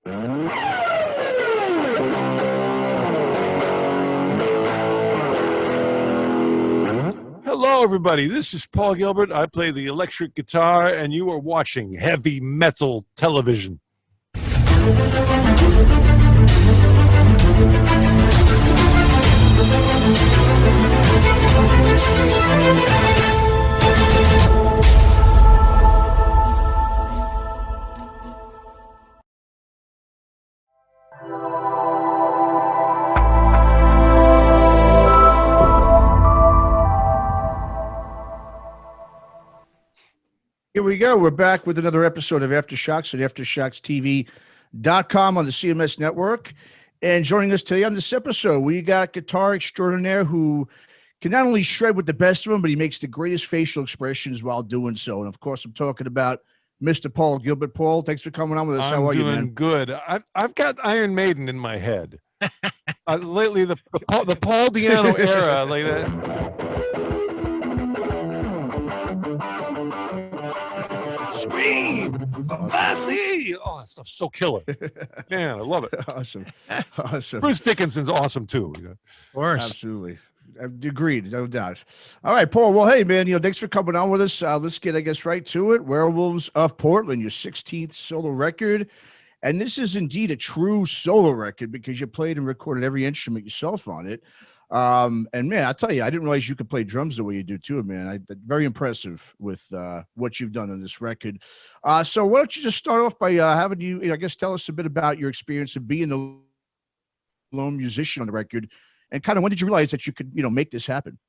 Hello, everybody. This is Paul Gilbert. I play the electric guitar, and you are watching Heavy Metal Television. Here we go. We're back with another episode of Aftershocks at AftershocksTV.com on the CMS network. And joining us today on this episode, we got guitar extraordinaire who can not only shred with the best of them, but he makes the greatest facial expressions while doing so. And of course, I'm talking about Mr. Paul Gilbert. Paul, thanks for coming on with us. How are you, man? I'm doing good. I've got Iron Maiden in my head. Lately, the Paul Diano era, like that. Scream! Classy! Oh, that stuff's so killer. Man, I love it. Awesome. Bruce Dickinson's awesome, too. Of course. Absolutely. Agreed, no doubt. All right, Paul. Well, hey, man, thanks for coming on with us. Let's get, I guess, right to it. Werewolves of Portland, your 16th solo record. And this is indeed a true solo record because you played and recorded every instrument yourself on it. And man, I'll tell you, I didn't realize you could play drums the way you do too, man. Very impressive with what you've done on this record. So why don't you just start off by having you, I guess, tell us a bit about your experience of being the lone musician on the record, and kind of when did you realize that you could, make this happen?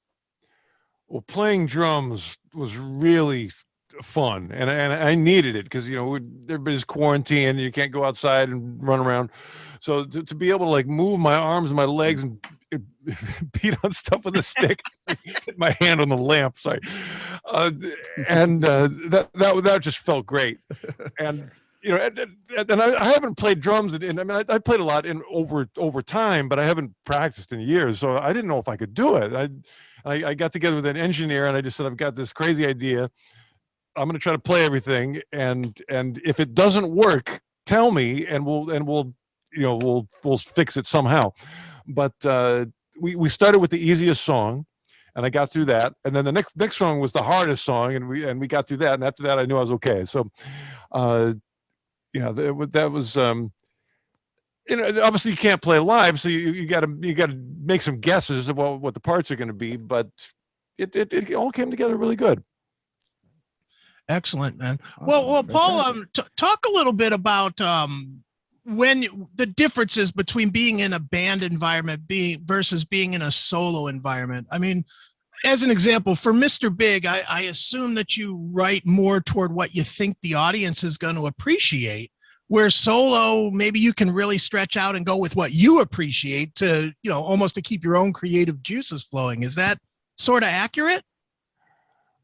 Well, playing drums was really fun, and I needed it because everybody's quarantined, you can't go outside and run around. So to be able to like move my arms and my legs and beat on stuff with a stick, hit my hand on the lamp, sorry, that just felt great. And and I haven't played drums, and I mean I played a lot over time, but I haven't practiced in years, so I didn't know if I could do it. I got together with an engineer, and I just said, I've got this crazy idea. I'm going to try to play everything, and if it doesn't work, tell me, and we'll fix it somehow. But we started with the easiest song, and I got through that, and then the next song was the hardest song, and we got through that, and after that I knew I was okay. So that was obviously you can't play live, so you got to make some guesses about what the parts are going to be, but it all came together really good. Excellent, man. Well, Paul, talk a little bit about when the differences between being in a band environment versus being in a solo environment. I mean, as an example, for Mr. Big, I assume that you write more toward what you think the audience is going to appreciate, where solo, maybe you can really stretch out and go with what you appreciate to, almost to keep your own creative juices flowing. Is that sort of accurate?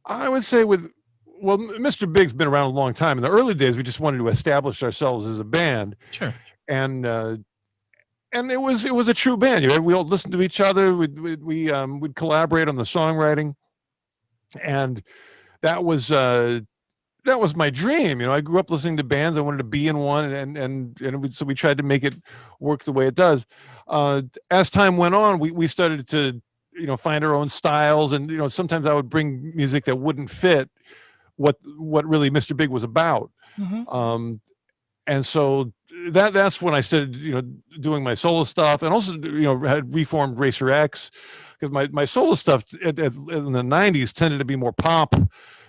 I would say well, Mr. Big's been around a long time. In the early days, we just wanted to establish ourselves as a band. Sure. And it was a true band. We all listened to each other. We'd collaborate on the songwriting, and that was my dream. I grew up listening to bands. I wanted to be in one, so we tried to make it work the way it does. As time went on, we started to find our own styles, and sometimes I would bring music that wouldn't fit what really Mr. Big was about. Mm-hmm. And so that's when I started, doing my solo stuff, and also, had reformed Racer X, because my solo stuff in the 90s tended to be more pop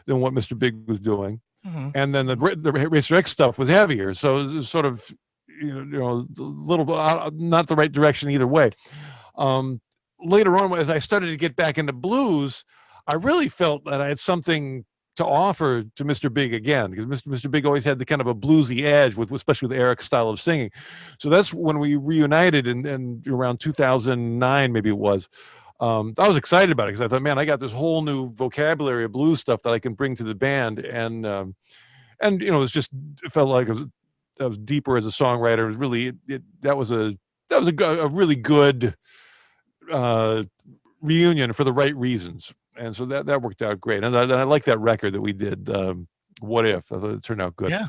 than what Mr. Big was doing. Mm-hmm. And then the Racer X stuff was heavier. So it was sort of, a little not the right direction either way. Later on, as I started to get back into blues, I really felt that I had something to offer to Mr. Big again, because Mr. Big always had the kind of a bluesy edge, especially with Eric's style of singing. So that's when we reunited in around 2009, maybe it was. I was excited about it because I thought, man, I got this whole new vocabulary of blues stuff that I can bring to the band, and it felt like I was deeper as a songwriter. It was really that was a really good reunion for the right reasons. And so that worked out great. And I like that record that we did, What If? I thought it turned out good. Yeah.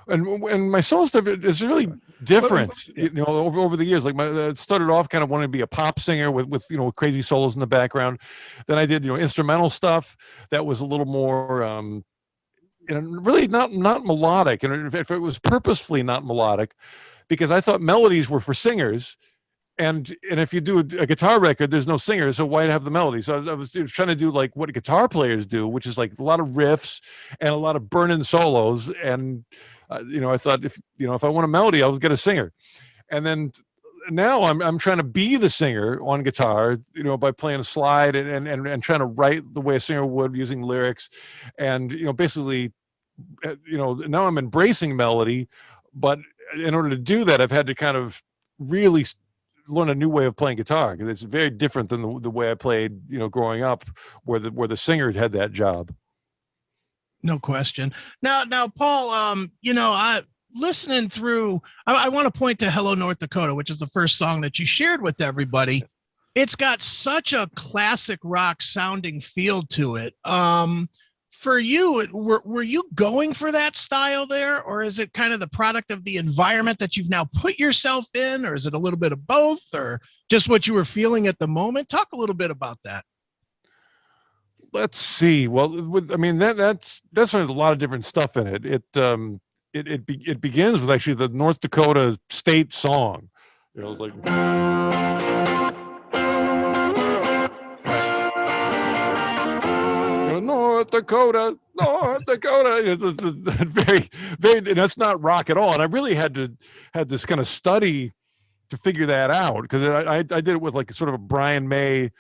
and my solo stuff is really different, over the years. Like it started off kind of wanting to be a pop singer with crazy solos in the background. Then I did instrumental stuff that was a little more really not melodic, and if it was purposefully not melodic, because I thought melodies were for singers. And if you do a guitar record, there's no singer, so why have the melody? So I was trying to do like what guitar players do, which is like a lot of riffs and a lot of burning solos. And I thought if I want a melody, I'll get a singer. And then now I'm trying to be the singer on guitar, by playing a slide and trying to write the way a singer would using lyrics, and basically, now I'm embracing melody, but in order to do that, I've had to kind of really learn a new way of playing guitar, because it's very different than the way I played, growing up, where the singer had that job. No question. Now, Paul, I listening through, I want to point to Hello, North Dakota, which is the first song that you shared with everybody. It's got such a classic rock sounding feel to it. For you, were you going for that style there, or is it kind of the product of the environment that you've now put yourself in, or is it a little bit of both, or just what you were feeling at the moment? Talk a little bit about that. Let's see. Well, that's there's a lot of different stuff in it. It begins with actually the North Dakota state song, like. North Dakota. It's very, very, and that's not rock at all. And I really had this kind of study to figure that out, because I did it with like sort of a Brian May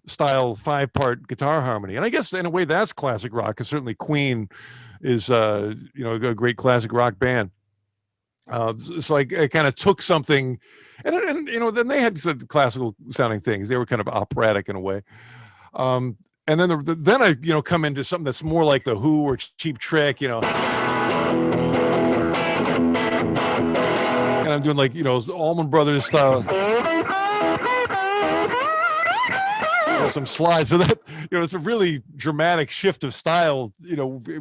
style 5-part guitar harmony. And I guess in a way that's classic rock, because certainly Queen is a great classic rock band. So I kind of took something, and then they had some classical sounding things. They were kind of operatic in a way. And then I come into something that's more like the Who or Cheap Trick, and I'm doing like Allman Brothers style, some slides. So that it's a really dramatic shift of style,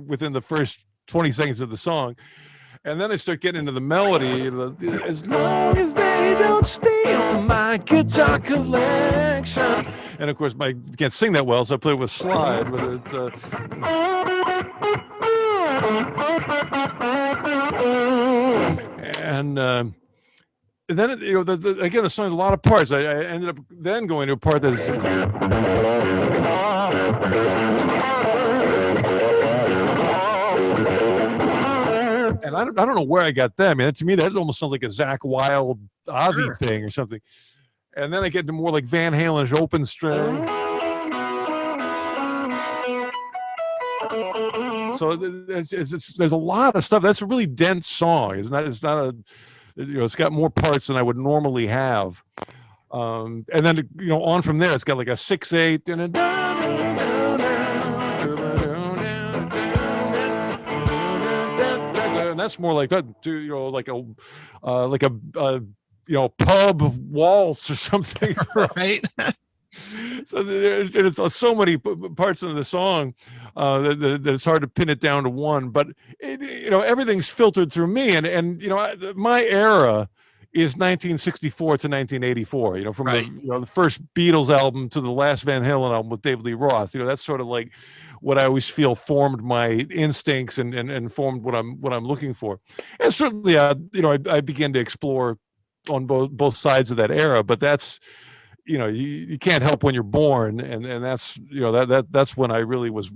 within the first 20 seconds of the song. And then I start getting into the melody. As long as they don't steal my guitar collection. And of course, I can't sing that well, so I play it with slide. And then again, the song has a lot of parts. I ended up then going to a part that's. And I don't know where I got that. To me, that almost sounds like a Zakk Wylde Ozzy thing or something. And then I get to more like Van Halen's open string. So there's a lot of stuff. That's a really dense song. It's not it's got more parts than I would normally have. And then on from there, it's got like a 6/8 and a. And that's more like that, like a pub waltz or something, right? So there's so many parts of the song that it's hard to pin it down to one. But everything's filtered through me, and my era is 1964 to 1984. From right. the first Beatles album to the last Van Halen album with David Lee Roth. That's sort of like what I always feel formed my instincts and formed what I'm looking for. And certainly, I began to explore on both sides of that era. But that's, you can't help when you're born, and that's that's when I really was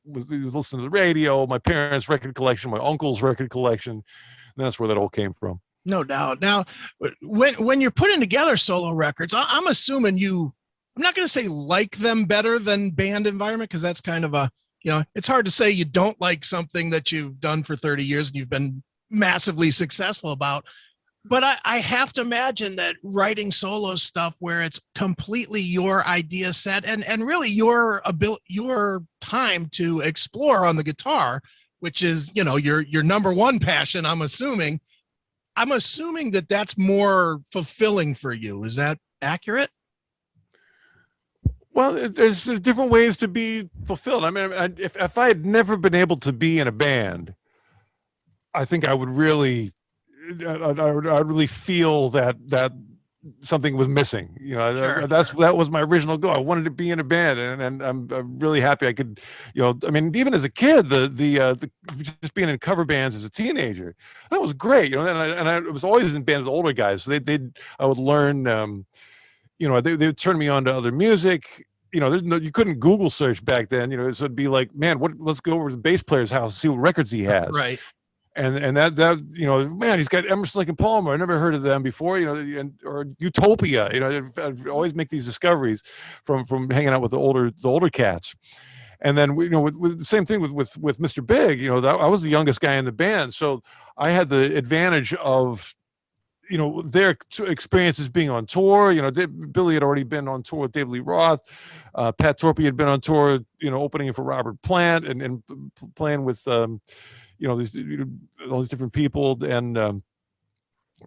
listening to the radio, my parents' record collection, my uncle's record collection, and that's where that all came from. No doubt. Now, when you're putting together solo records, I'm assuming I'm not going to say like them better than band environment, because that's kind of it's hard to say you don't like something that you've done for 30 years and you've been massively successful about. But I have to imagine that writing solo stuff where it's completely your idea set and really your time to explore on the guitar, which is, your number one passion, I'm assuming that that's more fulfilling for you. Is that accurate? Well, there's different ways to be fulfilled. If I had never been able to be in a band, I think I would really, I'd really feel that something was missing. You know, Sure. that was my original goal. I wanted to be in a band, and I'm really happy I could. You know, I mean, even as a kid, the just being in cover bands as a teenager, that was great. You know, and I was always in bands with older guys. So I would learn. You know, they would turn me on to other music. You know, you couldn't Google search back then. You know, so it'd be like, man, let's go over to the bass player's house and see what records he has. Right. And that you know, man, he's got Emerson, Lake and Palmer. I never heard of them before. You know, or Utopia. You know, I'd always make these discoveries from hanging out with the older cats. And then you know, with the same thing with Mr. Big. You know, I was the youngest guy in the band, so I had the advantage of, you know, their experiences being on tour. You know, Billy had already been on tour with David Lee Roth. Pat Torpey had been on tour, you know, opening for Robert Plant and playing with, you know, all these different people. And,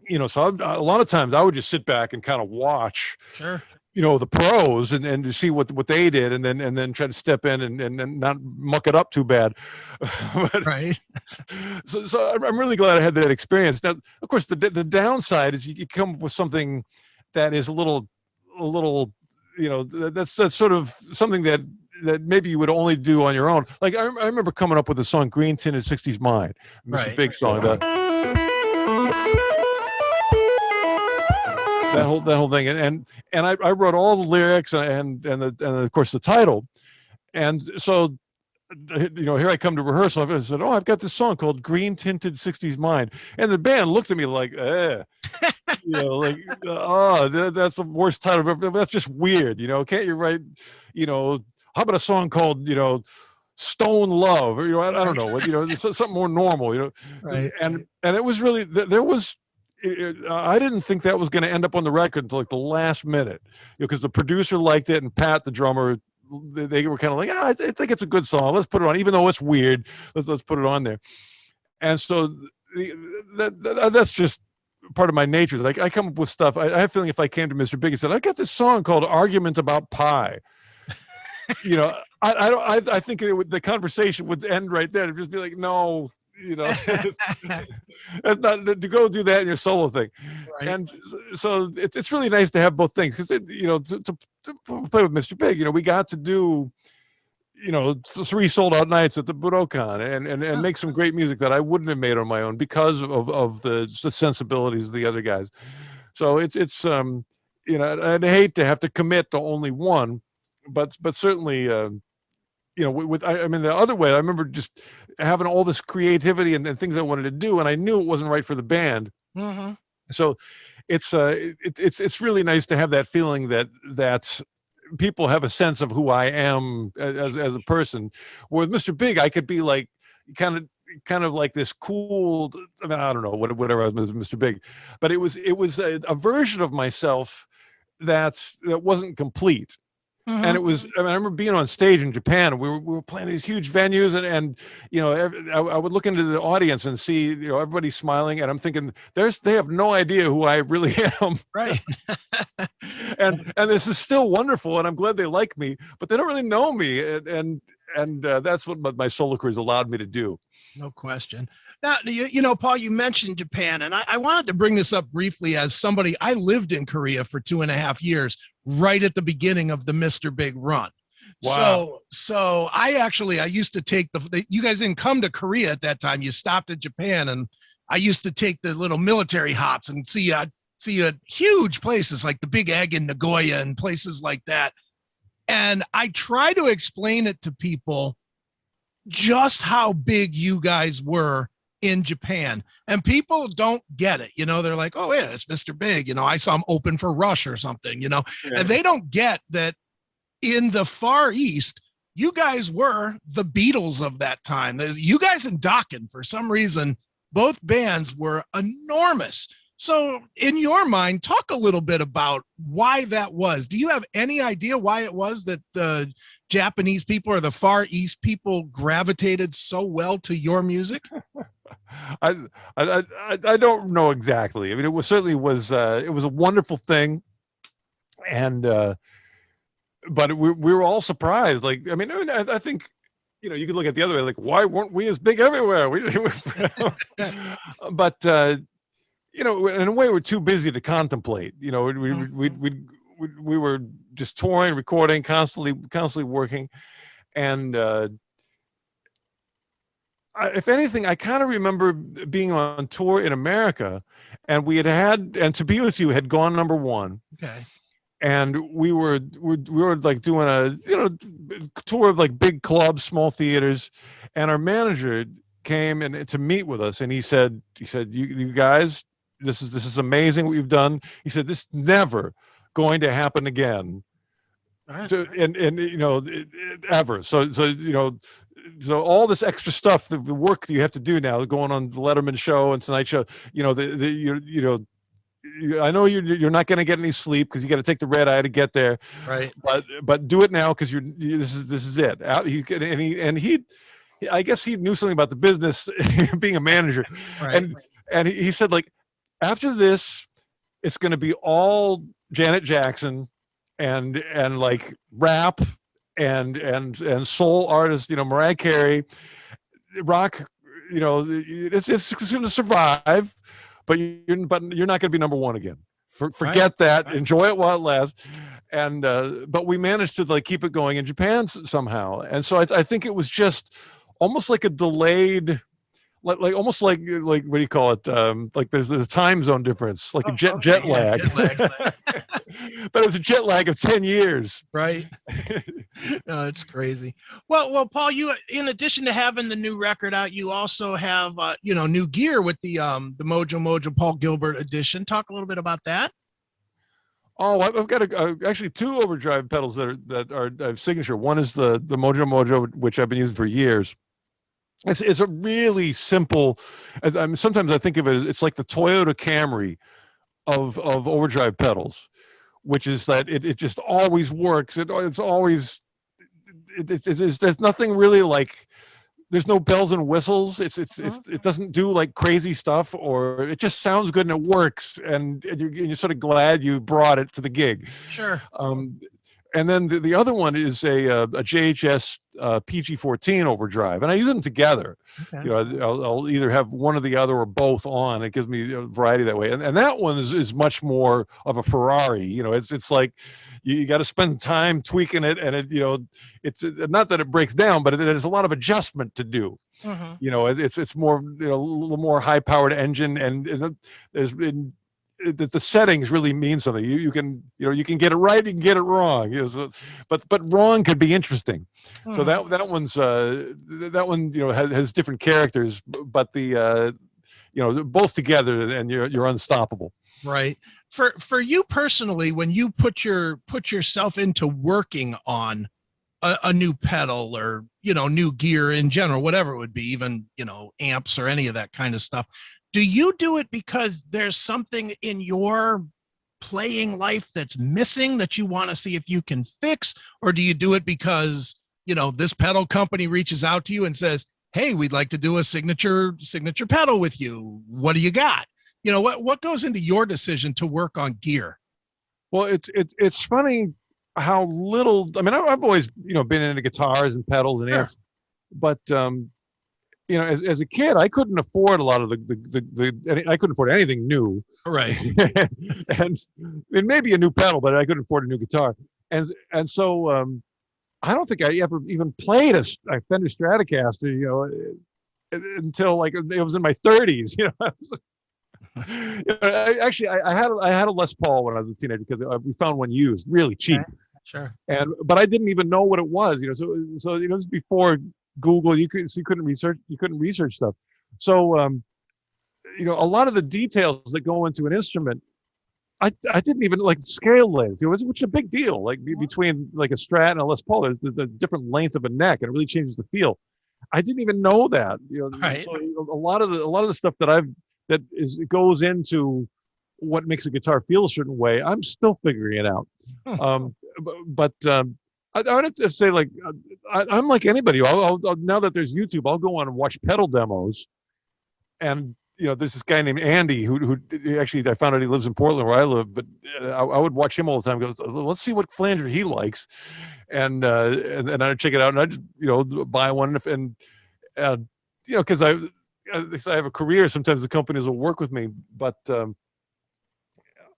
you know, so a lot of times I would just sit back and kind of watch, Sure. you know, the pros and to see what they did, and then try to step in and not muck it up too bad. But, Right. So I'm really glad I had that experience. Now, of course, the downside is you come up with something that is a little, you know, that's sort of something that maybe you would only do on your own. Like I remember coming up with the song "Green Tinted '60s Mind," Mr. Right. Big song. That whole thing, and I wrote all the lyrics and of course the title, and so, you know, here I come to rehearsal. I said, "Oh, I've got this song called Green Tinted '60s Mind," and the band looked at me like, you know, like, oh, that's the worst title ever. That's just weird, you know. Can't you write, you know, how about a song called, you know, Stone Love, or, you know, I don't know what, you know, something more normal, you know. Right. And it was really, there was. I didn't think that was going to end up on the record until like the last minute, you know, because the producer liked it, and Pat, the drummer, they were kind of like, I think it's a good song. Let's put it on, even though it's weird. Let's put it on there. And so that's just part of my nature. Like I come up with stuff. I have a feeling if I came to Mr. Big and said, I got this song called "Argument About Pie," you know, I think the conversation would end right there. It'd just be like, no. You know, that's not to go do that in your solo thing. Right. And so it's really nice to have both things, because you know, to play with Mr. Big, you know, we got to do, you know, 3 sold out nights at the Budokan and make some great music that I wouldn't have made on my own because of the sensibilities of the other guys. So it's you know, I'd hate to have to commit to only one, but certainly. You know, I mean, the other way, I remember just having all this creativity and things I wanted to do, and I knew it wasn't right for the band. Mm-hmm. So it's really nice to have that feeling that people have a sense of who I am as a person. Where with Mr. Big, I could be like kind of like this cool. I mean, I don't know whatever I was with Mr. Big, but it was a version of myself that wasn't complete. Mm-hmm. And it was, I mean, I remember being on stage in Japan, and we were playing these huge venues, and you know, I would look into the audience and see, you know, everybody smiling, and I'm thinking, they have no idea who I really am. Right. and this is still wonderful, and I'm glad they like me, but they don't really know me, and that's what my solo career has allowed me to do. No question. Now, you know, Paul, you mentioned Japan, and I wanted to bring this up briefly as somebody, I lived in Korea for 2.5 years, right at the beginning of the Mr. Big run. Wow. So I used to take you guys didn't come to Korea at that time. You stopped at Japan, and I used to take the little military hops and see huge places like the Big Egg in Nagoya and places like that. And I try to explain it to people just how big you guys were in Japan, and people don't get it. You know, they're like, oh yeah, it's Mr. Big. You know, I saw him open for Rush or something, you know, yeah. And they don't get that in the Far East, you guys were the Beatles of that time. You guys and Dokken, for some reason, both bands were enormous. So in your mind, talk a little bit about why that was. Do you have any idea why it was that the Japanese people or the Far East people gravitated so well to your music? I don't know exactly. I mean, it certainly was a wonderful thing, and but we were all surprised. Like, I mean, I think, you could look at the other way, like, why weren't we as big everywhere? But in a way, we're too busy to contemplate. We were just touring, recording, constantly working, and if anything, I kind of remember being on tour in America, and and To Be With You had gone #1. Okay. And we were like doing a tour of like big clubs, small theaters, and our manager came to meet with us, and he said, you guys, this is amazing what you've done. He said, this is never going to happen again, ever. So all this extra stuff, the work that you have to do now, going on the Letterman show and Tonight Show, I know you're not going to get any sleep because you got to take the red eye to get there, right? But do it now because this is it. I guess he knew something about the business, being a manager, right. And he said, like, after this, it's going to be all Janet Jackson and like rap and soul artists, Mariah Carey, rock, it's going to survive. But you're not going to be #1 again. Forget that. Right. Enjoy it while it lasts. And but we managed to like keep it going in Japan somehow. And so I think it was just almost like a delayed, almost like what do you call it? Like there's a time zone difference, like a jet lag. But it was a jet lag of 10 years. Right. No, it's crazy. Well, Paul, you, in addition to having the new record out, you also have, new gear with the Mojo Mojo Paul Gilbert edition. Talk a little bit about that. Oh, I've got actually 2 overdrive pedals that are signature. One is the Mojo Mojo, which I've been using for years. It's a really simple. Sometimes I think of it. It's like the Toyota Camry of overdrive pedals, which is that it just always works. It's always there's nothing really like. There's no bells and whistles. It doesn't do like crazy stuff, or it just sounds good and it works, and you're sort of glad you brought it to the gig. Sure. And then the other one is a JHS PG14 overdrive, and I use them together. Okay. I'll either have one or the other or both on. It gives me a variety that way. And that one is much more of a Ferrari. It's like you got to spend time tweaking it, and it's not that it breaks down, but there's a lot of adjustment to do. Mm-hmm. It's more a little more high powered engine, and there's been. The settings really mean something. You can get it right, you can get it wrong. But wrong could be interesting. So that one has different characters, but the both together, and you're unstoppable. Right. For you personally, when you put yourself into working on a new pedal or new gear in general, whatever it would be, even amps or any of that kind of stuff. Do you do it because there's something in your playing life that's missing that you want to see if you can fix? Or do you do it because, this pedal company reaches out to you and says, hey, we'd like to do a signature pedal with you. What do you got? What goes into your decision to work on gear? Well, it's funny how little, I've always, been into guitars and pedals and amps, but, as a kid, I couldn't afford a lot of I couldn't afford anything new. Right. and maybe a new pedal, but I couldn't afford a new guitar. And so I don't think I ever even played a Fender Stratocaster, until like it was in my 30s. I had a Les Paul when I was a teenager because we found one used, really cheap. Okay. Sure. But I didn't even know what it was. So this is before Google. You couldn't research stuff. So a lot of the details that go into an instrument, I didn't even like scale length, which is a big deal. Like between like a Strat and a Les Paul, there's the different length of a neck, and it really changes the feel. I didn't even know that. Right. So a lot of the stuff that goes into what makes a guitar feel a certain way, I'm still figuring it out. I would have to say, like, I'm like anybody. I'll now that there's YouTube, I'll go on and watch pedal demos, and there's this guy named Andy who actually, I found out he lives in Portland where I live, but I would watch him all the time. Goes, let's see what flanger he likes, and I'd check it out, and I just buy one, and because I have a career. Sometimes the companies will work with me, but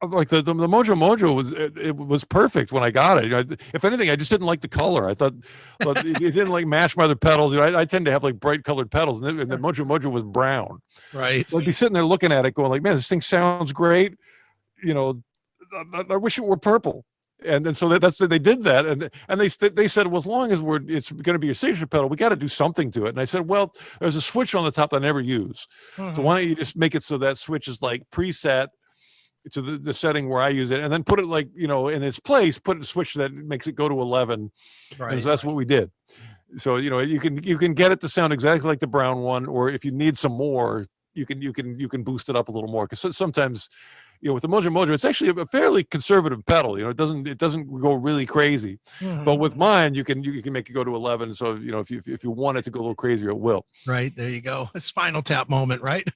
like the Mojo it was perfect when I got it. If anything, I just didn't like the color. I thought, well, it didn't like match my other pedals. I tend to have like bright colored pedals, and the Mojo was brown. Right. So I'd be sitting there looking at it, going like, man, this thing sounds great. I wish it were purple. And then so they did that, and they said, well, as long as it's going to be your signature pedal, we got to do something to it. And I said, well, there's a switch on the top that I never use. So why don't you just make it so that switch is like preset to the setting where I use it, and then put it like, in its place, put a switch that makes it go to 11. Right. And so that's what we did. So, you can get it to sound exactly like the brown one, or if you need some more, you can boost it up a little more. Cause sometimes, with the Mojo, it's actually a fairly conservative pedal. It doesn't go really crazy, but with mine, you can make it go to 11. So, if you want it to go a little crazier, it will. Right. There you go. A Spinal Tap moment, right?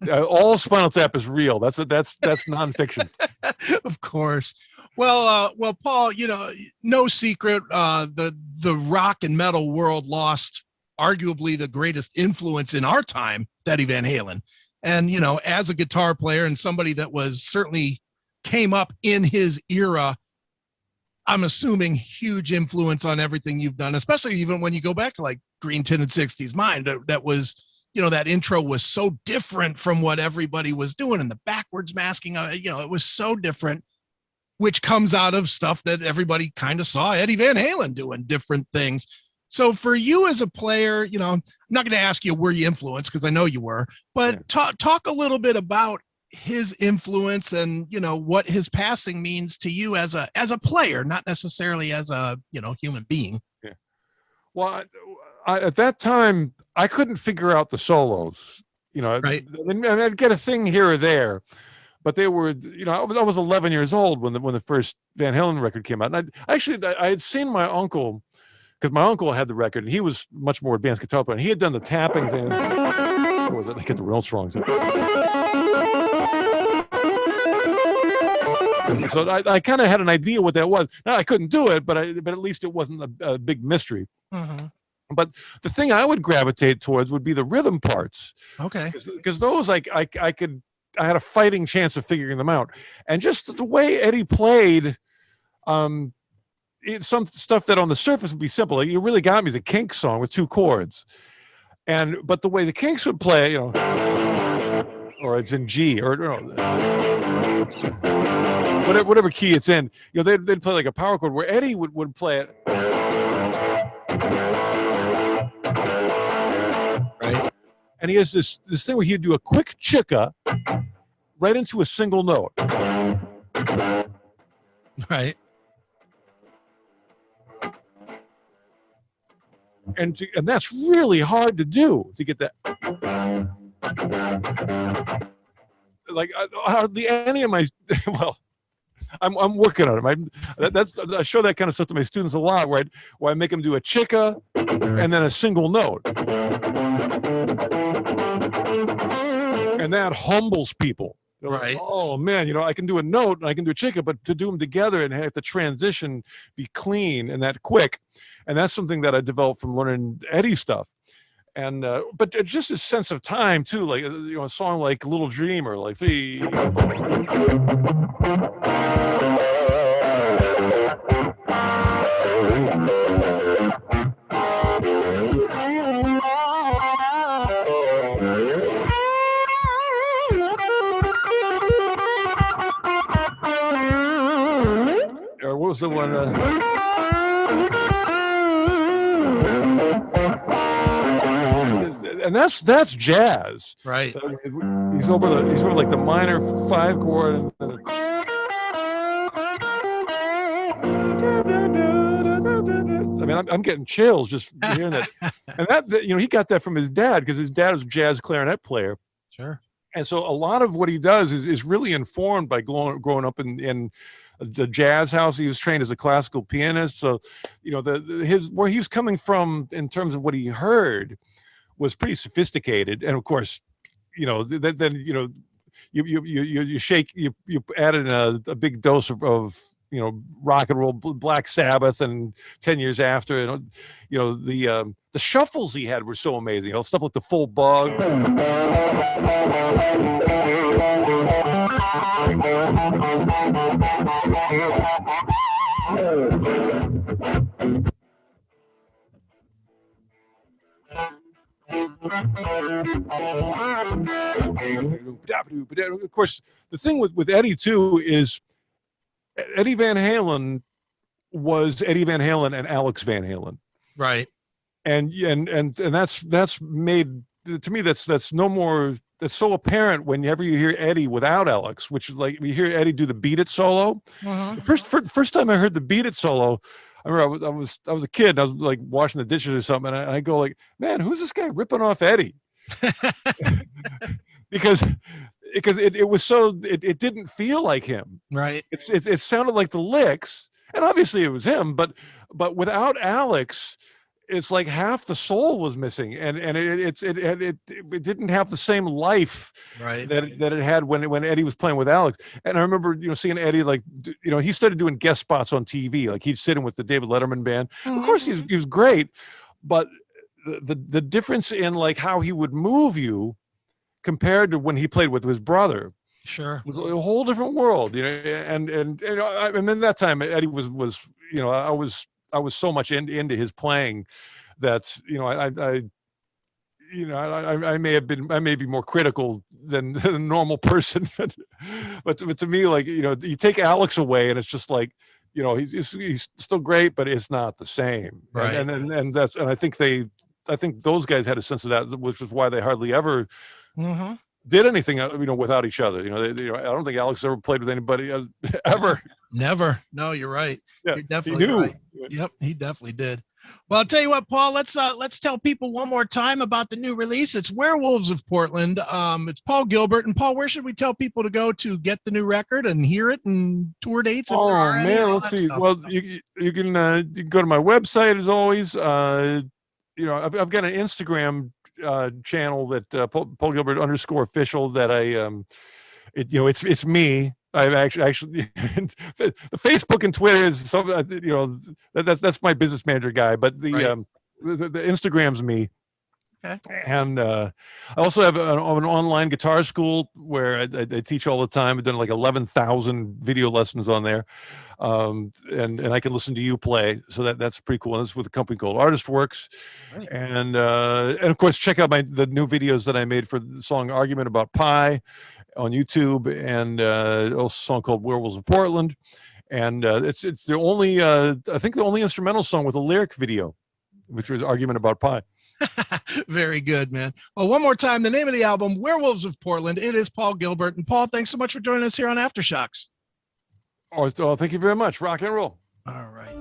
All Spinal Tap is real. That's nonfiction. Of course. Well, Paul, no secret, the rock and metal world lost arguably the greatest influence in our time, Eddie Van Halen. And, as a guitar player and somebody that was certainly came up in his era, I'm assuming huge influence on everything you've done, especially even when you go back to like Green Tinted 60s Mind. That was, that intro was so different from what everybody was doing, and the backwards masking, it was so different, which comes out of stuff that everybody kind of saw Eddie Van Halen doing different things. So for you as a player, I'm not going to ask you were you influenced, because I know you were, but talk a little bit about his influence and, what his passing means to you as a player, not necessarily as a, human being. Yeah. Well, I at that time, I couldn't figure out the solos, right. I'd get a thing here or there, but they were, I was 11 years old when the first Van Halen record came out. And I had seen my uncle, because my uncle had the record, and he was much more advanced guitar player, and he had done the tapping thing. What was it? I get the real strong. So I kind of had an idea what that was. Now I couldn't do it, but at least it wasn't a big mystery. But the thing I would gravitate towards would be the rhythm parts. Okay. Because those I had a fighting chance of figuring them out, and just the way Eddie played. It's some stuff that on the surface would be simple. Like, you really got me, the Kinks song with 2 chords, but the way the Kinks would play, or it's in G, or whatever key it's in, they'd play like a power chord, where Eddie would play it, right? And he has this thing where he'd do a quick chicka right into a single note, right? And that's really hard to do, to get that. Like, hardly any of my, well, I'm working on it. I show that kind of stuff to my students a lot, where I make them do a chicka and then a single note, and that humbles people. They're right. Like, oh man, I can do a note and I can do a chicka, but to do them together and have the transition be clean and that quick. And that's something that I developed from learning Eddie stuff. And but just a sense of time too, like a song like Little Dreamer, like the or what was the one? And that's jazz, right? He's over like the minor 5 chord. I mean, I'm getting chills just hearing that. And that he got that from his dad, because his dad was a jazz clarinet player. Sure. And so a lot of what he does is really informed by growing up in the jazz house. He was trained as a classical pianist, so where he was coming from in terms of what he heard was pretty sophisticated. And of course, you know, then you know, you shake, you add in a big dose of you know, rock and roll, Black Sabbath, and 10 years after, you know, the shuffles he had were so amazing. You know, stuff like the Full Bug. Of course, the thing with Eddie too is Eddie Van Halen was Eddie Van Halen and Alex Van Halen, right? And that's made, to me, that's no more, that's so apparent whenever you hear Eddie without Alex, which is like, you hear Eddie do the Beat It solo. First time I heard the Beat It solo, I remember I was a kid and I was like washing the dishes or something, and I go like, man, who's this guy ripping off Eddie? because it was so, it didn't feel like him, right? It sounded like the licks, and obviously it was him, but without Alex, it's like half the soul was missing, and it didn't have the same life, right, that it had when Eddie was playing with Alex. And I remember, you know, seeing Eddie, like, you know, he started doing guest spots on TV, like he'd sit in with the David Letterman band. Of course, he was great, but the difference in like how he would move you compared to when he played with his brother, sure, was a whole different world, you know. And then that time Eddie was, you know, I was so much into his playing that, you know, I may be more critical than a normal person, but to me, like, you know, you take Alex away and it's just like, you know, he's still great, but it's not the same, right? And I think those guys had a sense of that, which is why they hardly ever did anything, you know, without each other. You know, I don't think Alex ever played with anybody ever. Never. No, you're right. Yeah, you're definitely right. Yep, he definitely did. Well, I'll tell you what, Paul, let's tell people one more time about the new release. It's Werewolves of Portland. It's Paul Gilbert. And Paul, where should we tell people to go to get the new record and hear it, and tour dates? If there are any, let's see. Stuff. Well, you can go to my website as always. You know, I've got an Instagram channel that Paul Gilbert _official that I you know, it's me. I've actually the Facebook and Twitter is something, you know, that's my business manager guy, but the Instagram's me. Okay. And I also have an online guitar school where I teach all the time. I've done like 11,000 video lessons on there, and I can listen to you play. So that's pretty cool. And this is with a company called Artist Works, right. And of course check out the new videos that I made for the song "Argument About Pie" on YouTube, and also a song called "Werewolves of Portland," and it's the only I think the only instrumental song with a lyric video, which was "Argument About Pie." Very good, man. Well, one more time, the name of the album, Werewolves of Portland. It is Paul Gilbert. And Paul, thanks so much for joining us here on Aftershocks. Oh, thank you very much. Rock and roll. All right.